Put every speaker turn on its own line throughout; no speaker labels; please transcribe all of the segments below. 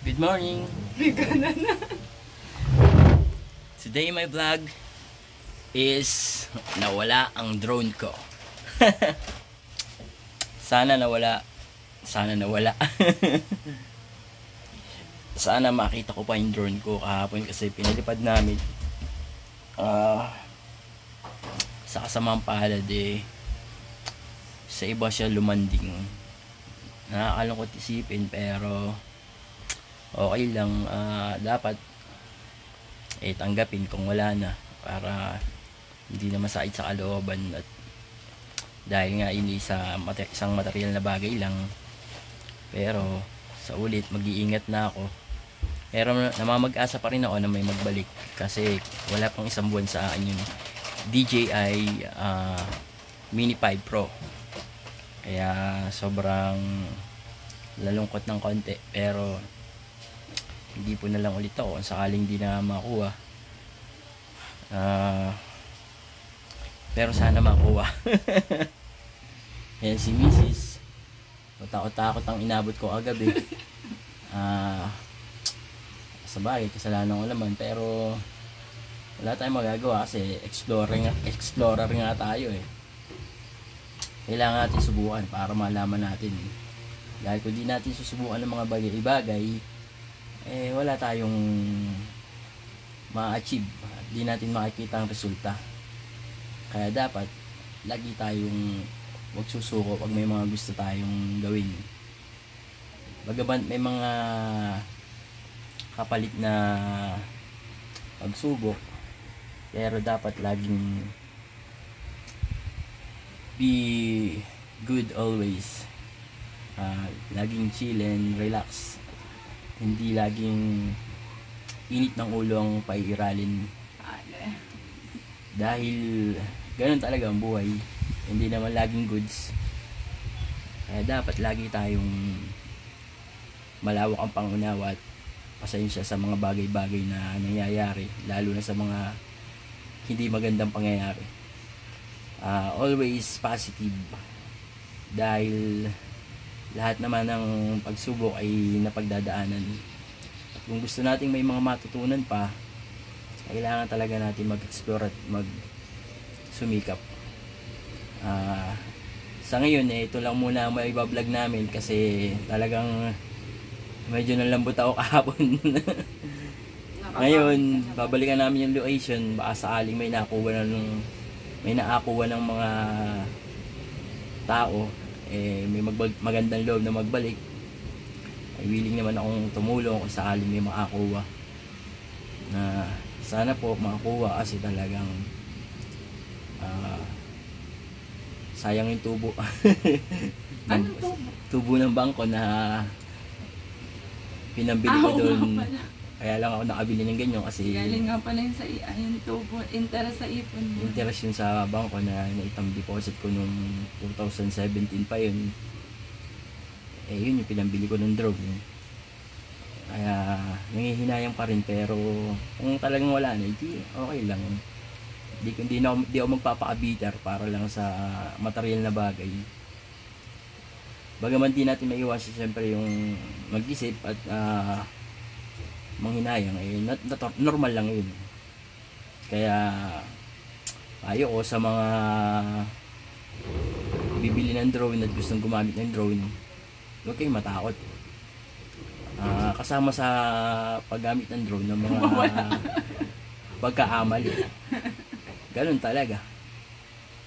Good morning! Today my vlog is nawala ang drone ko. Sana nawala. Sana makita ko pa yung drone ko kahapon kasi pinalipad namin. Sa kasamang palad sa iba siya lumanding. Nakakalungkot isipin pero okay lang. Dapat tanggapin kung wala na para hindi na masakit sa kalooban, at dahil nga ini isang material na bagay lang, pero sa ulit mag-iingat na ako. Pero namamag-asa pa rin ako na may magbalik kasi wala pang isang buwan sa akin yung DJI Mini 5 Pro, kaya sobrang lalungkot ng konti, pero hindi po na lang ulit ako kung sakaling di na makuha. Pero sana makuha. Yan si Mrs. Takot-takot ang inabot ko kagabi. Sabagay, kasalanan ko naman, pero wala tayong magagawa kasi explorer nga tayo Kailangan natin subukan para malaman natin. Dahil kung di natin susubukan ng mga bagay-bagay, wala tayong ma-achieve, di natin makikita ang resulta. Kaya dapat lagi tayong wag susuko pag may mga gusto tayong gawin. Bagaman may mga kapalit na pagsubok, pero dapat laging be good always. Laging chill and relax, hindi laging init ng ulo ang paiiralin, dahil ganun talaga ang buhay, hindi naman laging goods. Kaya dapat lagi tayong malawak ang pangunawa at pasensya sa mga bagay-bagay na nangyayari, lalo na sa mga hindi magandang pangyayari. Always positive, dahil lahat naman ng pagsubok ay napagdadaanan. At kung gusto nating may mga matutunan pa, kailangan talaga natin mag-explore at mag-sumikap. Sa ngayon ito lang muna ang maibablog namin kasi talagang medyo nalambot ako kahapon. Ngayon babalikan namin yung location, baka sakaling may naakuha ng mga tao, may magandang loob na magbalik, ay willing naman akong tumulong kung sakaling may makakuha. Na sana po makakuha kasi talagang sayang yung tubo.
Anong tubo?
Tubo ng bangko na pinambili ko doon. Kaya lang ako nakabili ng ganyan kasi
galing nga pala yung sa yung tubo, interest sa ipon mo.
Interest yun sa bangko na naitang deposit ko nung 2017 pa yun. Yun yung pinambili ko ng drone. Kaya nangihinayang pa rin, pero kung talagang wala na, okay lang. Di ako magpapakabitar para lang sa material na bagay. Bagaman di natin maiwasan siyempre yung mag-isip at manghinayang, normal lang yun. Kaya ayo ko sa mga bibili ng drone at gustong gumamit ng drone, huwag kayong matakot. Kasama sa paggamit ng drone ng mga pagkaamali. Ganun talaga.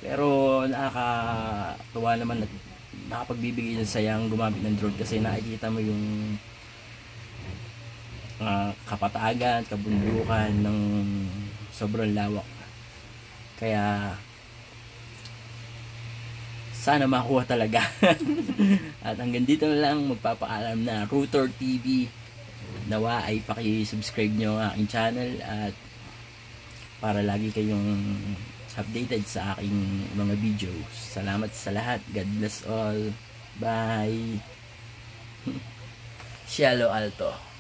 Pero nakakatuwa naman at nakapagbibigay ng sayang gumamit ng drone kasi nakikita mo yung kapatagan, kabundukan ng sobrang lawak. Kaya sana makuha talaga. At hanggang dito na lang, magpapaalam na Router TV. Nawa ay paki-subscribe nyo ang aking channel at para lagi kayong updated sa aking mga videos. Salamat sa lahat. God bless all. Bye. Cielo Alto.